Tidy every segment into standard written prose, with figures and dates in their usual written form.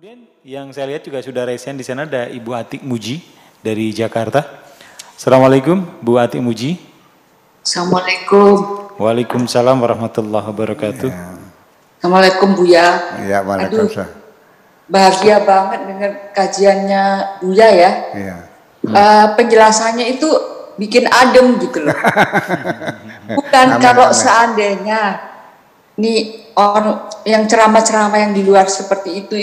Kemudian yang saya lihat juga sudah resen di sana ada Ibu Atik Muji dari Jakarta. Assalamualaikum Bu Atik Muji. Assalamualaikum. Waalaikumsalam warahmatullahi wabarakatuh. Ya. Assalamualaikum Buya. Ya, waalaikumsalam. Bahagia banget dengan kajiannya Buya ya. Ya. Penjelasannya itu bikin adem gitu loh. Bukan amin, kalau amin. seandainya nih orang yang ceramah-ceramah yang di luar seperti itu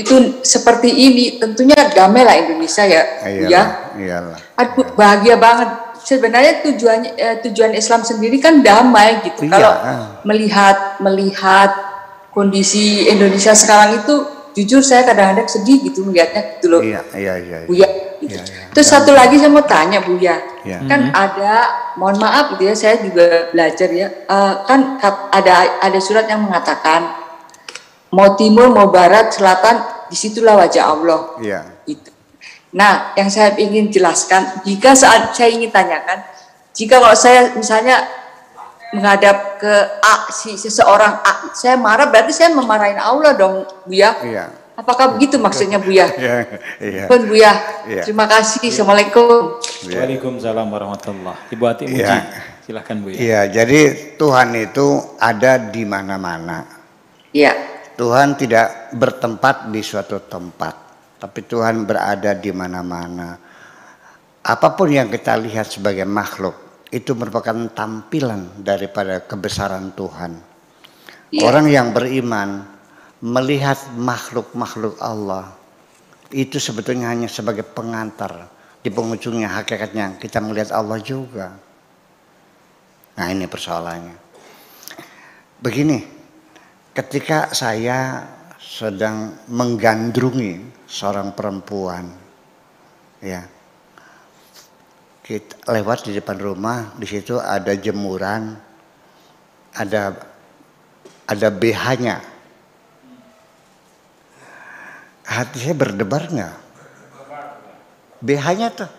seperti ini, tentunya damai lah Indonesia ya, Buya. Iyalah. Aduh, bahagia banget. Sebenarnya tujuan Islam sendiri kan damai gitu. Iya. Kalau melihat kondisi Indonesia sekarang itu, jujur saya kadang-kadang sedih gitu melihatnya gitu loh. Iya. Buya. Gitu. Iya. Terus satu lagi saya mau tanya Buya, Iya. kan ada, mohon maaf gitu ya, saya juga belajar ya, kan ada surat yang mengatakan mau timur, mau barat, selatan, disitulah wajah Allah. Iya. Gitu. Nah, yang saya ingin jelaskan, jika saat saya ingin tanyakan, jika kalau saya misalnya menghadap ke seseorang A, saya marah, berarti saya memarahin Allah dong, Buya. Iya. Apakah begitu maksudnya, Buya? Iya. Pun Buya. Iya. Terima kasih. Assalamualaikum. Waalaikumsalam warahmatullahi. Ibu Atik Muji, Iya. silahkan Bu ya. Iya, jadi Tuhan itu ada di mana-mana. Iya. Tuhan tidak bertempat di suatu tempat, tapi Tuhan berada di mana-mana. Apapun yang kita lihat sebagai makhluk, itu merupakan tampilan daripada kebesaran Tuhan. Iya. Orang yang beriman melihat makhluk-makhluk Allah, itu sebetulnya hanya sebagai pengantar. Di penghujungnya hakikatnya kita melihat Allah juga. Nah, ini persoalannya. Begini, ketika saya sedang menggandrungi seorang perempuan, ya, kita lewat di depan rumah, di situ ada jemuran, ada BH-nya. Hati saya berdebar nggak? BH-nya tuh.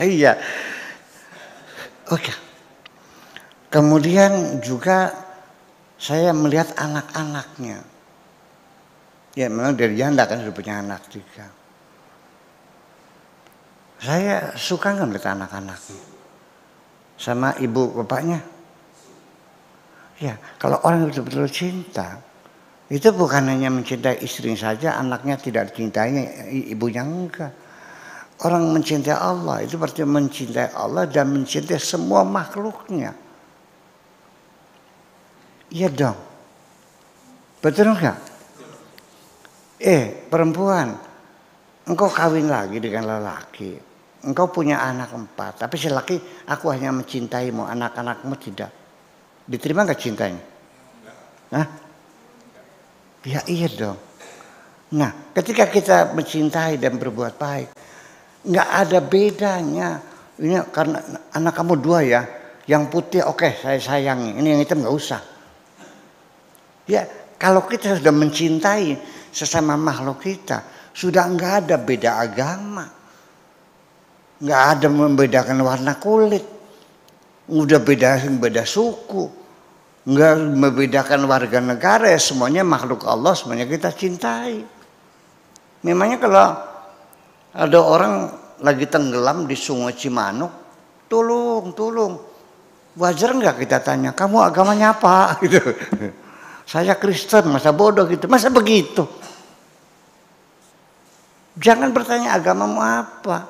Iya. Oke. Kemudian juga saya melihat anak-anaknya. Ya memang dari janda kan sudah punya anak juga. Saya suka nggak melihat anak-anaknya sama ibu bapaknya. Ya kalau orang betul-betul cinta, itu bukan hanya mencintai istri saja, anaknya tidak dicintainya, ibunya enggak. Orang mencintai Allah itu berarti mencintai Allah dan mencintai semua makhluknya. Iya dong. Betul enggak? Perempuan, engkau kawin lagi dengan lelaki. Engkau punya anak 4, tapi si laki, aku hanya mencintaimu, anak-anakmu tidak. Diterima enggak cintanya? Hah? Ya iya dong. Nah, ketika kita mencintai dan berbuat baik, nggak ada bedanya. Ini karena anak kamu 2 ya, yang putih oke, saya sayangi, ini yang hitam nggak usah. Ya, kalau kita sudah mencintai sesama makhluk kita, sudah nggak ada beda agama, nggak ada membedakan warna kulit, udah beda suku. Enggak membedakan warga negara, ya semuanya makhluk Allah, semuanya kita cintai. Memangnya kalau ada orang lagi tenggelam di Sungai Cimanuk, tolong, wajar nggak kita tanya, kamu agamanya apa? Gitu. Saya Kristen, masa bodoh gitu, masa begitu? Jangan bertanya agamamu apa,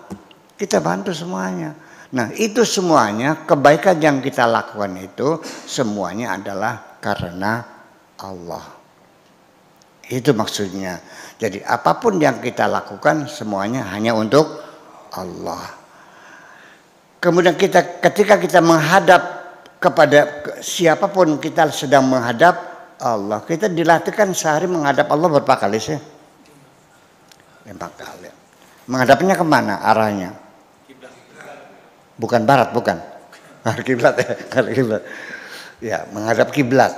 kita bantu semuanya. Nah itu semuanya kebaikan yang kita lakukan itu semuanya adalah karena Allah. Itu maksudnya. Jadi apapun yang kita lakukan semuanya hanya untuk Allah. Kemudian ketika kita menghadap kepada siapapun kita sedang menghadap Allah. Kita dilatihkan sehari menghadap Allah berapa kali sih? 4 kali. Menghadapnya kemana arahnya? Bukan barat, bukan. Kiblat ya, kiblat. Ya, menghadap kiblat.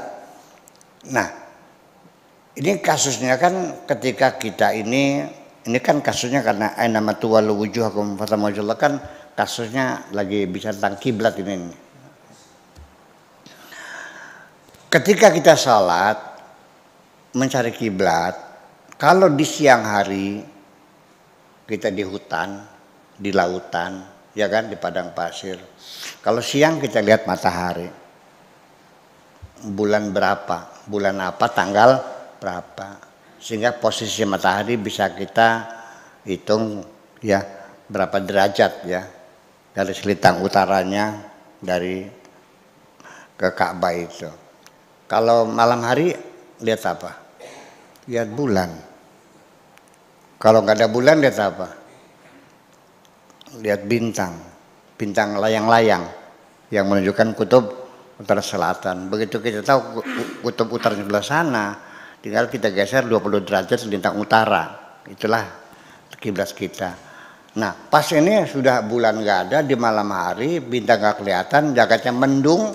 Nah, ini kasusnya kan ketika kita ini kan kasusnya karena nama tuwalu wujuhakum fatamajullah kan kasusnya lagi bicara tentang kiblat ini. Ketika kita salat, mencari kiblat, kalau di siang hari kita di hutan, di lautan, ya kan, di padang pasir. Kalau siang kita lihat matahari, bulan berapa, bulan apa, tanggal berapa, sehingga posisi matahari bisa kita hitung ya berapa derajat ya dari selintang utaranya dari ke Ka'bah itu. Kalau malam hari lihat apa? Lihat bulan. Kalau nggak ada bulan lihat apa? Lihat bintang, bintang layang-layang yang menunjukkan kutub utara selatan. Begitu kita tahu kutub utara sebelah sana, tinggal kita geser 20 derajat lintang utara. Itulah kiblat kita. Nah, pas ini sudah bulan nggak ada, di malam hari, bintang nggak kelihatan, jagatnya mendung.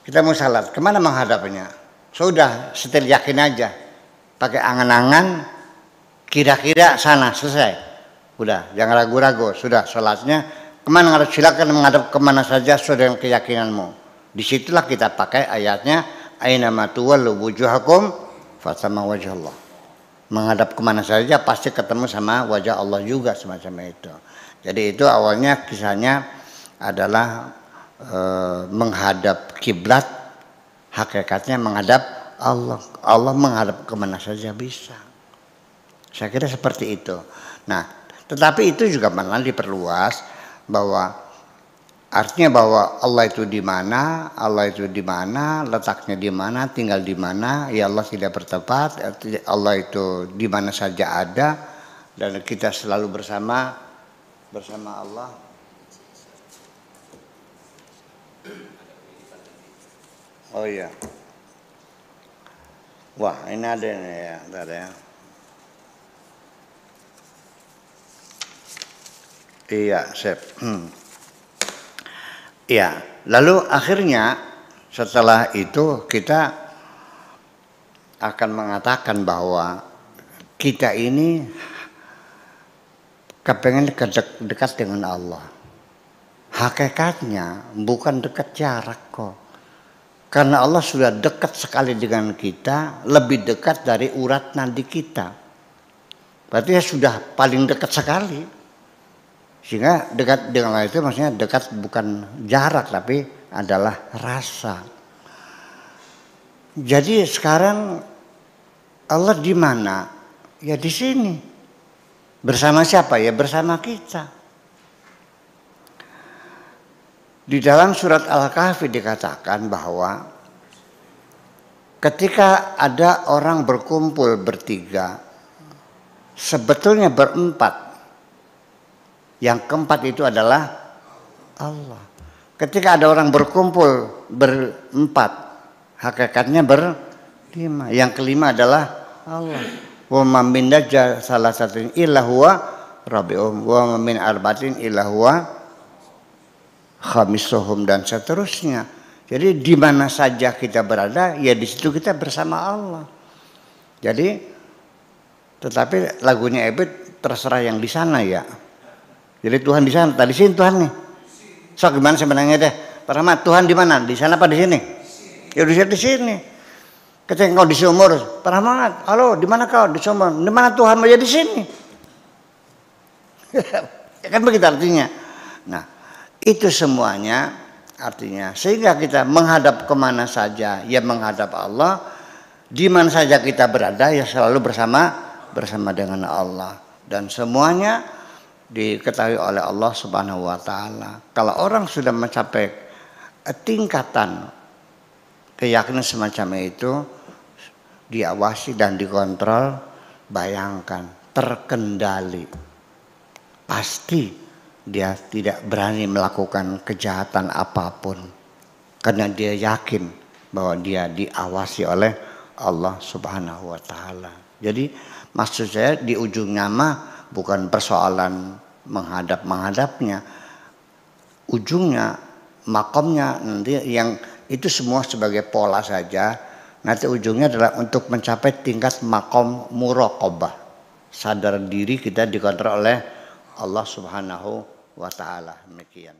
Kita mau salat, kemana menghadapnya? Sudah, setel yakin aja. Pakai angan-angan, kira-kira sana, selesai. Udah, jangan ragu-ragu. Sudah, salatnya kemana ngadap, silakan menghadap kemana saja sesuai dengan keyakinanmu. Disitulah kita pakai ayatnya, aina ma tuwallu wujuhakum fathamma wajh Allah. Menghadap kemana saja pasti ketemu sama wajah Allah juga, semacam itu. Jadi itu awalnya kisahnya adalah menghadap kiblat, hakikatnya menghadap Allah. Allah menghadap kemana saja bisa. Saya kira seperti itu. Nah, tetapi itu juga malah diperluas bahwa artinya bahwa Allah itu di mana, Allah itu di mana, letaknya di mana, tinggal di mana, ya Allah tidak bertempat, Allah itu di mana saja ada dan kita selalu bersama Allah. Oh iya. Wah, ini ada nih ya, bentar ya. Iya, Sep. Iya, lalu akhirnya setelah itu kita akan mengatakan bahwa kita ini kepengen dekat dengan Allah. Hakikatnya bukan dekat jarak kok. Karena Allah sudah dekat sekali dengan kita, lebih dekat dari urat nadi kita. Berarti ya sudah paling dekat sekali. Sehingga dekat dengan Allah itu maksudnya dekat bukan jarak tapi adalah rasa. Jadi sekarang Allah di mana? Ya di sini. Bersama siapa? Ya bersama kita. Di dalam surat Al-Kahfi dikatakan bahwa ketika ada orang berkumpul bertiga, sebetulnya berempat. Yang keempat itu adalah Allah. Ketika ada orang berkumpul berempat, hakikatnya berlima. Yang kelima adalah Allah. Wa ma min najja salah satunya illa huwa rabi'um wa ma min arba'atin illa huwa khamisuhum dan seterusnya. Jadi di mana saja kita berada, ya di situ kita bersama Allah. Jadi, tetapi lagunya Ebit terserah yang di sana ya. Jadi Tuhan di sana, tadi sini Tuhan nih. So gimana sebenarnya deh? Pak Rahmat, Tuhan di mana? Di sana apa di sini? Ya di sini. Ketika engkau di sumur, Pak Rahmat, halo, di mana kau? Di sumur. Di mana Tuhan mau jadi di sini? Ya kan begitu artinya. Nah, itu semuanya artinya sehingga kita menghadap kemana saja ya menghadap Allah, di mana saja kita berada ya selalu bersama dengan Allah, dan semuanya diketahui oleh Allah Subhanahu wa taala. Kalau orang sudah mencapai tingkatan keyakinan semacam itu, diawasi dan dikontrol, bayangkan terkendali, pasti dia tidak berani melakukan kejahatan apapun karena dia yakin bahwa dia diawasi oleh Allah Subhanahu wa taala. Jadi maksud saya di ujungnya mah bukan persoalan menghadapnya. Ujungnya makomnya nanti yang itu semua sebagai pola saja. Nanti ujungnya adalah untuk mencapai tingkat makom muraqabah. Sadar diri kita dikontrol oleh Allah Subhanahu wa taala. Demikian.